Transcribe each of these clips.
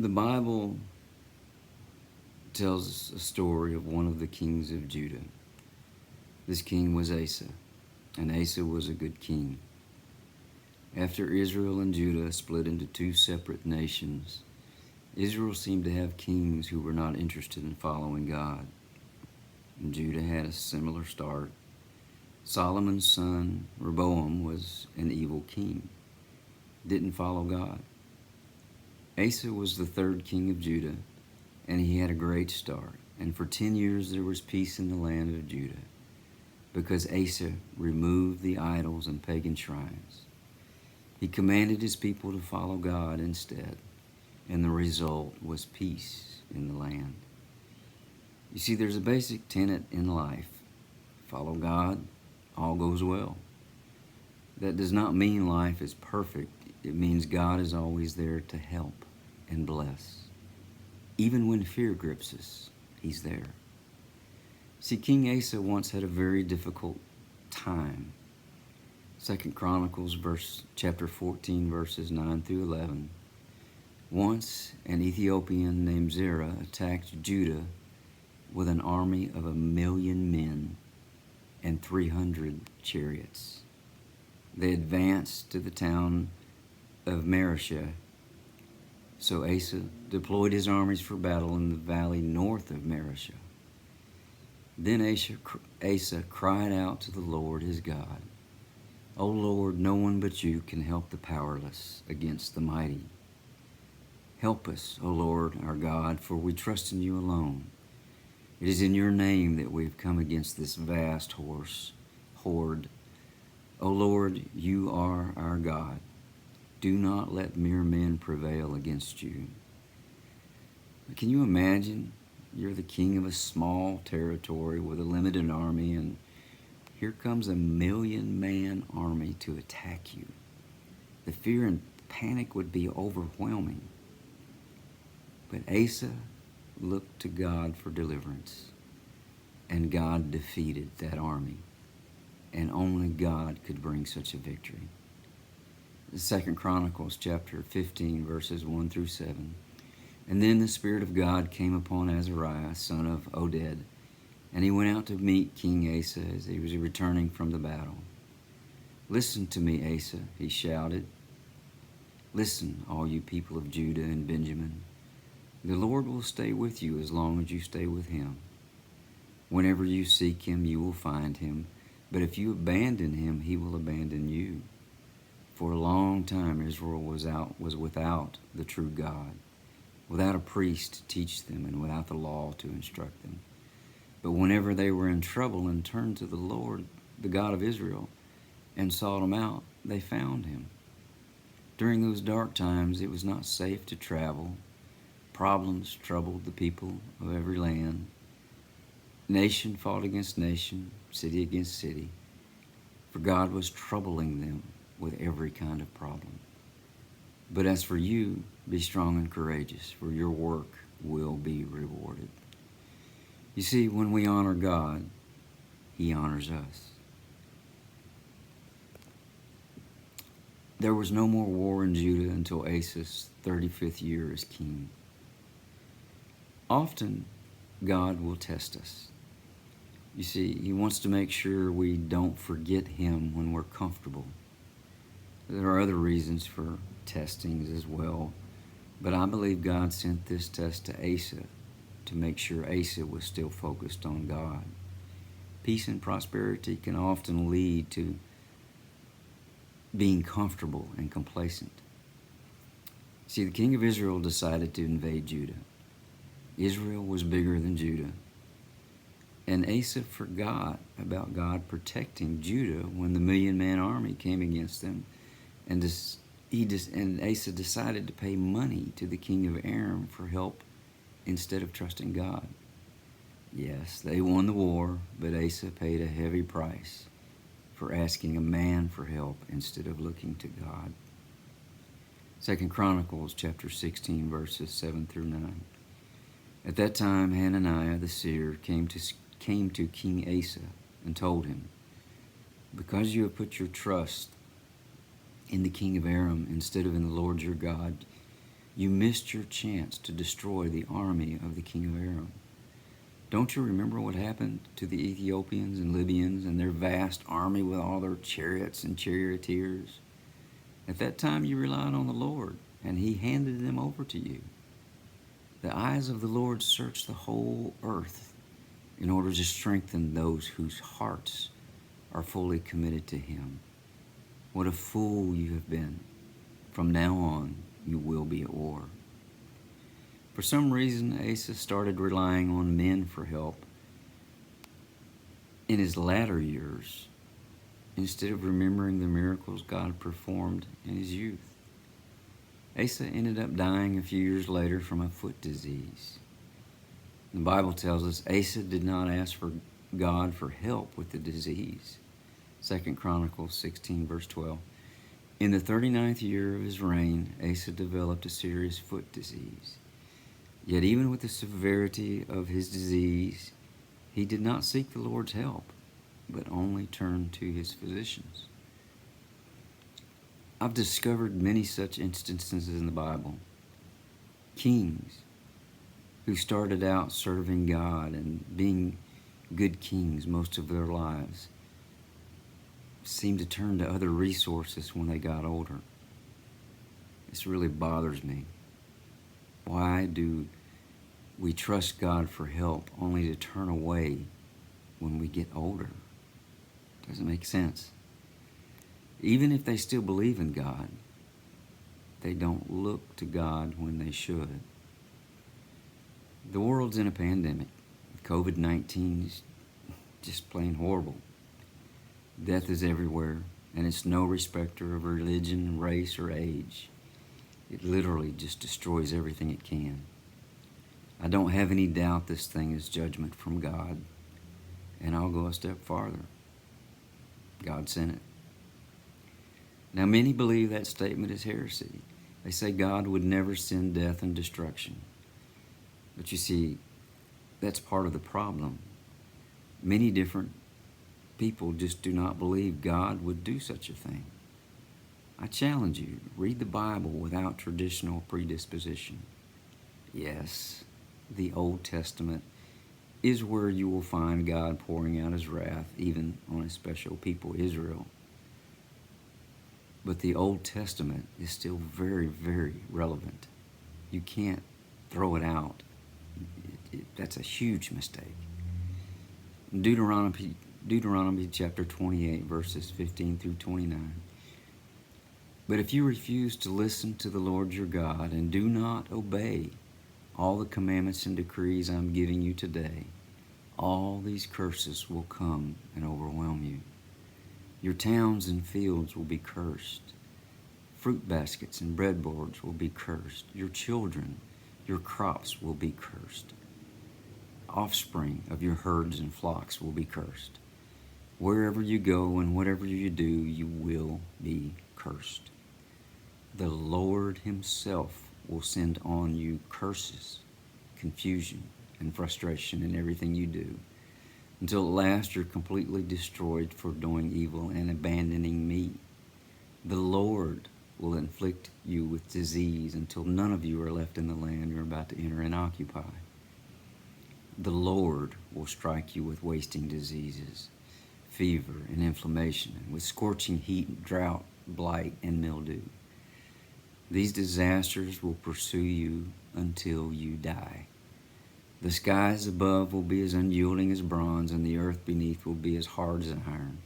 The Bible tells us a story of one of the kings of Judah. This king was Asa, and Asa was a good king. After Israel and Judah split into two separate nations, Israel seemed to have kings who were not interested in following God. And Judah had a similar start. Solomon's son, Rehoboam, was an evil king, didn't follow God. Asa was the third king of Judah, and he had a great start. And for 10 years there was peace in the land of Judah, because Asa removed the idols and pagan shrines. He commanded his people to follow God instead, and the result was peace in the land. You see, there's a basic tenet in life. Follow God, all goes well. That does not mean life is perfect. It means God is always there to help and bless. Even when fear grips us, He's there. See, King Asa once had a very difficult time. 2 Chronicles chapter 14, verses 9 through 11. Once an Ethiopian named Zerah attacked Judah with an army of 1,000,000 men and 300 chariots. They advanced to the town of Mareshah. So Asa deployed his armies for battle in the valley north of Mareshah. Then Asa cried out to the Lord his God, "O Lord, no one but you can help the powerless against the mighty. Help us, O Lord our God, for we trust in you alone. It is in your name that we have come against this vast horde. O Lord, you are our God. Do not let mere men prevail against you." Can you imagine? You're the king of a small territory with a limited army, and here comes a 1,000,000-man army to attack you. The fear and panic would be overwhelming. But Asa looked to God for deliverance, and God defeated that army, and only God could bring such a victory. 2 Chronicles chapter 15, verses 1 through 7. And then the Spirit of God came upon Azariah, son of Oded, and he went out to meet King Asa as he was returning from the battle. "Listen to me, Asa," he shouted. "Listen, all you people of Judah and Benjamin. The Lord will stay with you as long as you stay with him. Whenever you seek him, you will find him. But if you abandon him, he will abandon you. For a long time Israel was without the true God, without a priest to teach them, and without the law to instruct them. But whenever they were in trouble and turned to the Lord, the God of Israel, and sought him out, they found him. During those dark times it was not safe to travel. Problems troubled the people of every land. Nation fought against nation, city against city, for God was troubling them with every kind of problem. But as for you, be strong and courageous, for your work will be rewarded." You see, when we honor God, He honors us. There was no more war in Judah until Asa's 35th year as king. Often, God will test us. You see, He wants to make sure we don't forget Him when we're comfortable. There are other reasons for testings as well, but I believe God sent this test to Asa to make sure Asa was still focused on God. Peace and prosperity can often lead to being comfortable and complacent. See, the king of Israel decided to invade Judah. Israel was bigger than Judah. And Asa forgot about God protecting Judah when the 1,000,000-man army came against them. And Asa decided to pay money to the king of Aram for help instead of trusting God. Yes, they won the war, but Asa paid a heavy price for asking a man for help instead of looking to God. 2 Chronicles chapter 16, verses 7 through 9. At that time Hananiah the seer came to King Asa and told him, "Because you have put your trust in the king of Aram instead of in the Lord your God, You missed your chance to destroy the army of the king of Aram. Don't you remember what happened to the Ethiopians and Libyans and their vast army with all their chariots and charioteers? At that time you relied on the Lord, and he handed them over to you. The eyes of the Lord search the whole earth in order to strengthen those whose hearts are fully committed to him. What a fool you have been. From now on, you will be at war. For some reason, Asa started relying on men for help in his latter years instead of remembering the miracles God performed in his youth. Asa ended up dying a few years later from a foot disease. The Bible tells us Asa did not ask for God for help with the disease. 2 Chronicles 16, verse 12. In the 39th year of his reign, Asa developed a serious foot disease. Yet even with the severity of his disease, he did not seek the Lord's help, but only turned to his physicians. I've discovered many such instances in the Bible. Kings who started out serving God and being good kings most of their lives seemed to turn to other resources when they got older. This really bothers me. Why do we trust God for help only to turn away when we get older? Doesn't make sense. Even if they still believe in God, they don't look to God when they should. The world's in a pandemic. COVID-19 is just plain horrible. Death is everywhere, and it's no respecter of religion, race, or age. It literally just destroys everything it can. I don't have any doubt this thing is judgment from God, and I'll go a step farther. God sent it. Now, many believe that statement is heresy. They say God would never send death and destruction. But you see, that's part of the problem. Many different people just do not believe God would do such a thing. I challenge you, read the Bible without traditional predisposition. Yes, the Old Testament is where you will find God pouring out his wrath, even on his special people, Israel. But the Old Testament is still very, very relevant. You can't throw it out. That's a huge mistake. Deuteronomy chapter 28, verses 15 through 29. But if you refuse to listen to the Lord your God and do not obey all the commandments and decrees I'm giving you today, all these curses will come and overwhelm you. Your towns and fields will be cursed. Fruit baskets and breadboards will be cursed. Your children, your crops will be cursed. Offspring of your herds and flocks will be cursed. Wherever you go and whatever you do, you will be cursed. The Lord himself will send on you curses, confusion, and frustration in everything you do, until at last you're completely destroyed for doing evil and abandoning me. The Lord will inflict you with disease until none of you are left in the land you're about to enter and occupy. The Lord will strike you with wasting diseases, fever and inflammation, and with scorching heat, drought, blight, and mildew. These disasters will pursue you until you die. The skies above will be as unyielding as bronze, and the earth beneath will be as hard as iron.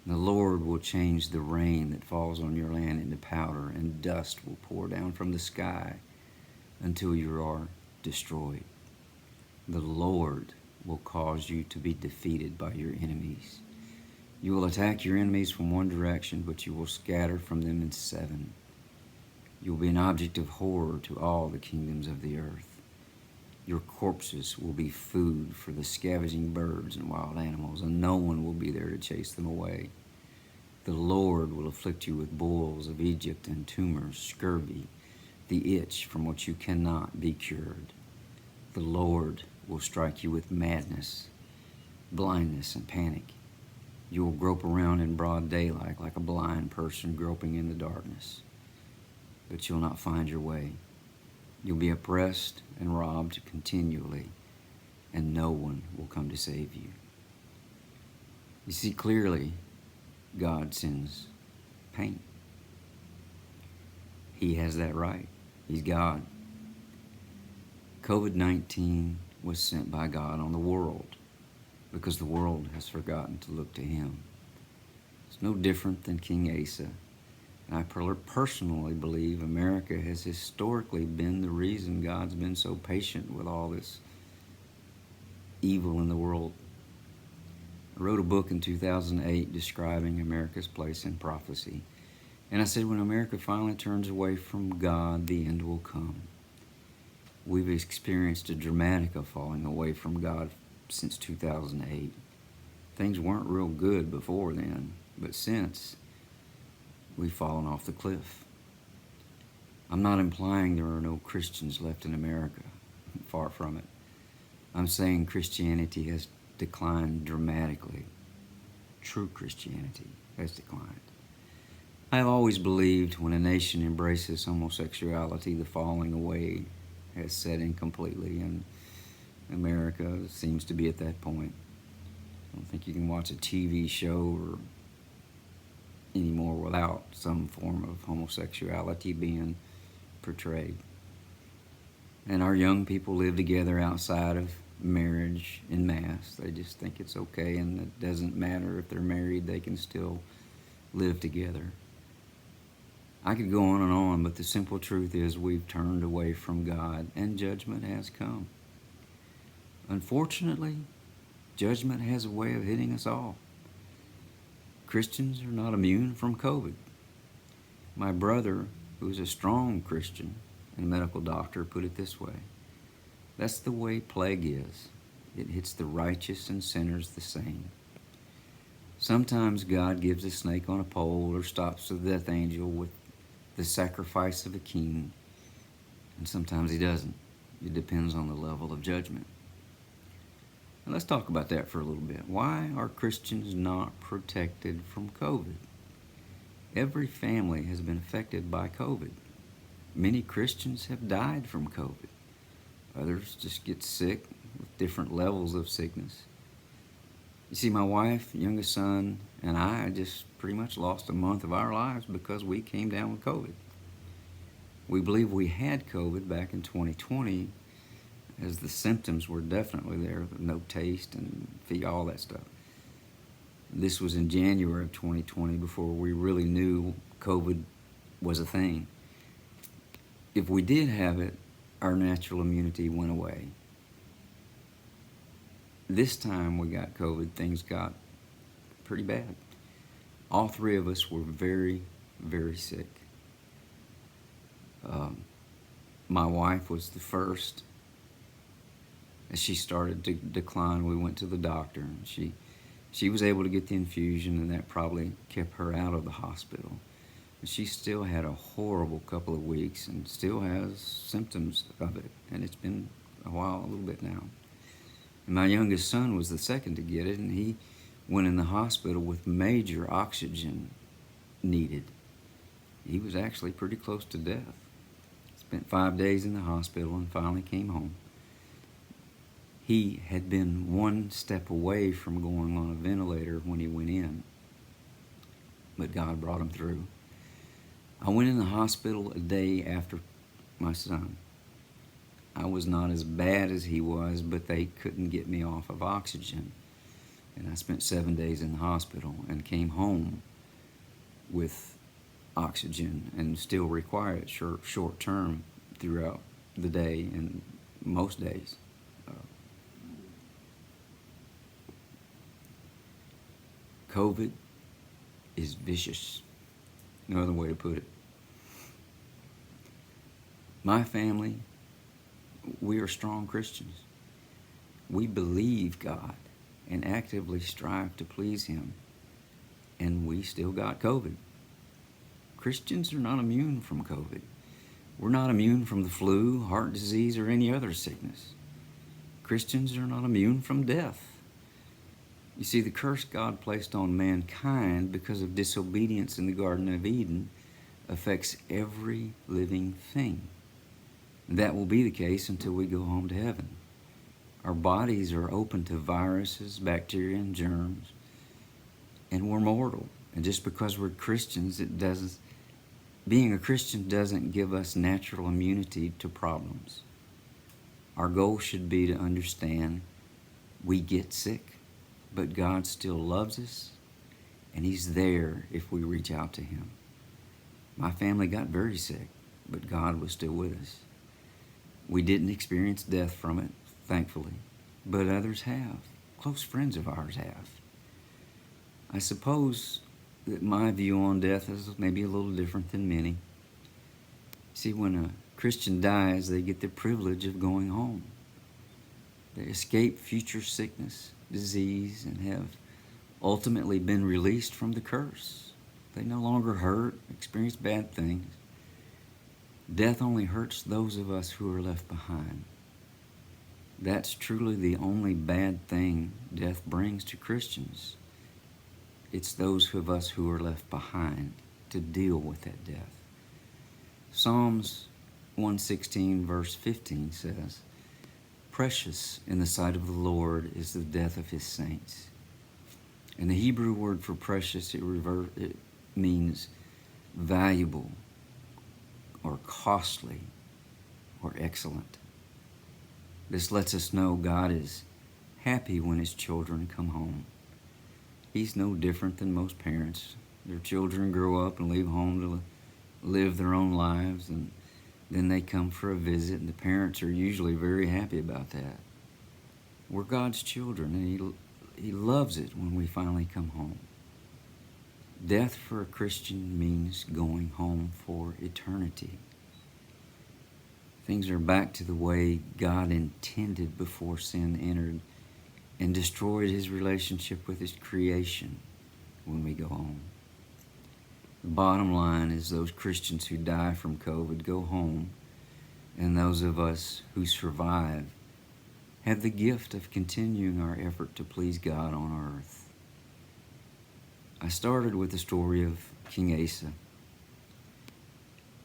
The Lord will change the rain that falls on your land into powder, and dust will pour down from the sky until you are destroyed. The Lord will cause you to be defeated by your enemies. You will attack your enemies from one direction, but you will scatter from them in seven. You will be an object of horror to all the kingdoms of the earth. Your corpses will be food for the scavenging birds and wild animals, and no one will be there to chase them away. The Lord will afflict you with boils of Egypt and tumors, scurvy, the itch from which you cannot be cured. The Lord will strike you with madness, blindness, and panic. You will grope around in broad daylight like a blind person groping in the darkness, but you'll not find your way. You'll be oppressed and robbed continually, and no one will come to save you. You see, clearly, God sends pain. He has that right. He's God. COVID-19 was sent by God on the world because the world has forgotten to look to Him. It's no different than King Asa. And I personally believe America has historically been the reason God's been so patient with all this evil in the world. I wrote a book in 2008 describing America's place in prophecy. And I said, when America finally turns away from God, the end will come. We've experienced a dramatic falling away from God since 2008. Things weren't real good before then, but since, we've fallen off the cliff. I'm not implying there are no Christians left in America. Far from it. I'm saying Christianity has declined dramatically. True Christianity has declined. I have always believed when a nation embraces homosexuality, the falling away has set in completely, and America seems to be at that point. I don't think you can watch a TV show or anymore without some form of homosexuality being portrayed. And our young people live together outside of marriage en masse. They just think it's okay, and it doesn't matter if they're married, they can still live together. I could go on, but the simple truth is we've turned away from God, and judgment has come. Unfortunately, judgment has a way of hitting us all. Christians are not immune from COVID. My brother, who is a strong Christian and a medical doctor, put it this way: that's the way plague is. It hits the righteous and sinners the same. Sometimes God gives a snake on a pole or stops the death angel with the sacrifice of a king, and sometimes He doesn't. It depends on the level of judgment. And let's talk about that for a little bit. Why are Christians not protected from COVID? Every family has been affected by COVID. Many Christians have died from COVID. Others just get sick with different levels of sickness. You see, my wife, youngest son, and I just pretty much lost a month of our lives because we came down with COVID. We believe we had COVID back in 2020, as the symptoms were definitely there, no taste and fever, all that stuff. This was in January of 2020 before we really knew COVID was a thing. If we did have it, our natural immunity went away. This time we got COVID, things got pretty bad. All three of us were very, very sick. My wife was the first. As she started to decline, we went to the doctor, and she was able to get the infusion, and that probably kept her out of the hospital. But she still had a horrible couple of weeks and still has symptoms of it, and it's been a while, a little bit now. And my youngest son was the second to get it, and he went in the hospital with major oxygen needed. He was actually pretty close to death. Spent 5 days in the hospital and finally came home. He had been one step away from going on a ventilator when he went in, but God brought him through. I went in the hospital a day after my son. I was not as bad as he was, but they couldn't get me off of oxygen. And I spent 7 days in the hospital and came home with oxygen and still require it short term throughout the day and most days. COVID is vicious. No other way to put it. My family, we are strong Christians. We believe God and actively strive to please Him, and we still got COVID. Christians are not immune from COVID. We're not immune from the flu, heart disease, or any other sickness. Christians are not immune from death. You see, the curse God placed on mankind because of disobedience in the Garden of Eden affects every living thing. That will be the case until we go home to heaven. Our bodies are open to viruses, bacteria, and germs, and we're mortal. And just because we're Christians, being a Christian doesn't give us natural immunity to problems. Our goal should be to understand we get sick, but God still loves us, and He's there if we reach out to Him. My family got very sick, but God was still with us. We didn't experience death from it, thankfully, but others have. Close friends of ours have. I suppose that my view on death is maybe a little different than many. See, when a Christian dies, they get the privilege of going home. They escape future sickness, disease, and have ultimately been released from the curse. They no longer hurt, experience bad things. Death only hurts those of us who are left behind. That's truly the only bad thing death brings to Christians. It's those of us who are left behind to deal with that death. Psalms 116 verse 15 says, "Precious in the sight of the Lord is the death of His saints." And the Hebrew word for precious, it means valuable or costly or excellent. This lets us know God is happy when His children come home. He's no different than most parents. Their children grow up and leave home to live their own lives, and then they come for a visit, and the parents are usually very happy about that. We're God's children, and He loves it when we finally come home. Death for a Christian means going home for eternity. Things are back to the way God intended before sin entered and destroyed His relationship with His creation when we go home. The bottom line is those Christians who die from COVID go home, and those of us who survive have the gift of continuing our effort to please God on earth. I started with the story of King Asa.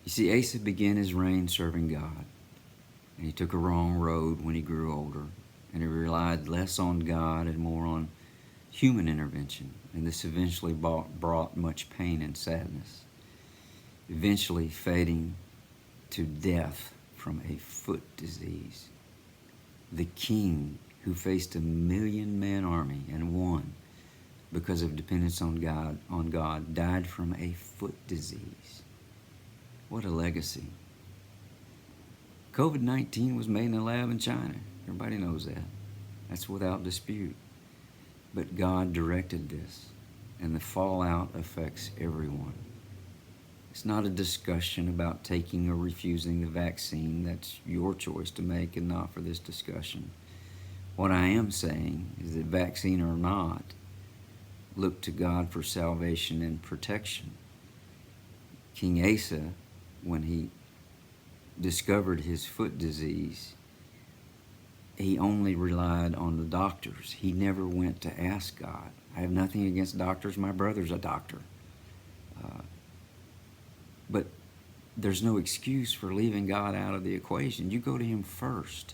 You see, Asa began his reign serving God, and he took a wrong road when he grew older, and he relied less on God and more on human intervention, and this eventually brought much pain and sadness, eventually fading to death from a foot disease. The king who faced a 1,000,000-man army and won because of dependence on God, died from a foot disease. What a legacy. COVID-19 was made in a lab in China. Everybody knows that. That's without dispute. But God directed this, and the fallout affects everyone. It's not a discussion about taking or refusing the vaccine. That's your choice to make and not for this discussion. What I am saying is that vaccine or not, look to God for salvation and protection. King Asa, when he discovered his foot disease, he only relied on the doctors. He never went to ask God. I have nothing against doctors. My brother's a doctor. But there's no excuse for leaving God out of the equation. You go to Him first.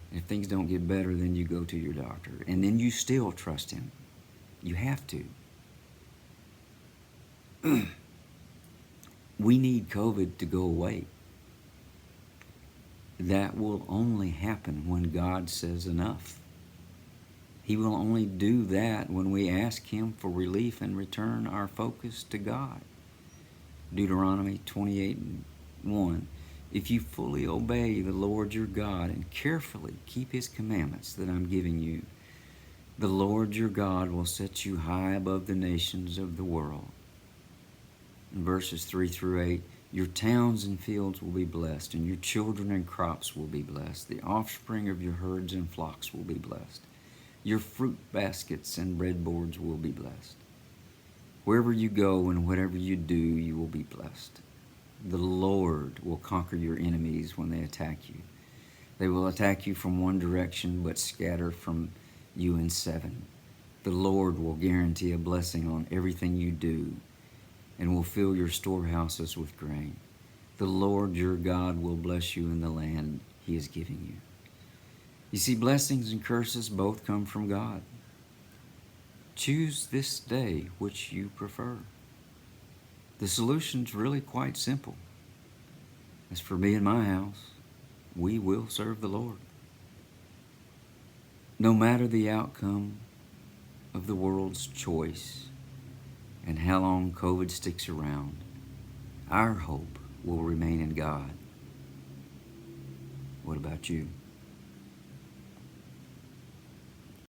And if things don't get better, then you go to your doctor. And then you still trust Him. You have to. We need COVID to go away. That will only happen when God says enough. He will only do that when we ask Him for relief and return our focus to God. Deuteronomy 28:1. If you fully obey the Lord your God and carefully keep His commandments that I'm giving you, the Lord your God will set you high above the nations of the world. In verses 3-8, your towns and fields will be blessed, and your children and crops will be blessed. The offspring of your herds and flocks will be blessed. Your fruit baskets and breadboards will be blessed. Wherever you go and whatever you do, you will be blessed. The Lord will conquer your enemies when they attack you. They will attack you from one direction, but scatter from you in 7. The Lord will guarantee a blessing on everything you do and will fill your storehouses with grain. The Lord your God will bless you in the land he is giving you. You see, blessings and curses both come from God. Choose this day which you prefer. The solution's really quite simple. As for me and my house, we will serve the Lord. No matter the outcome of the world's choice and how long COVID sticks around, our hope will remain in God. What about you?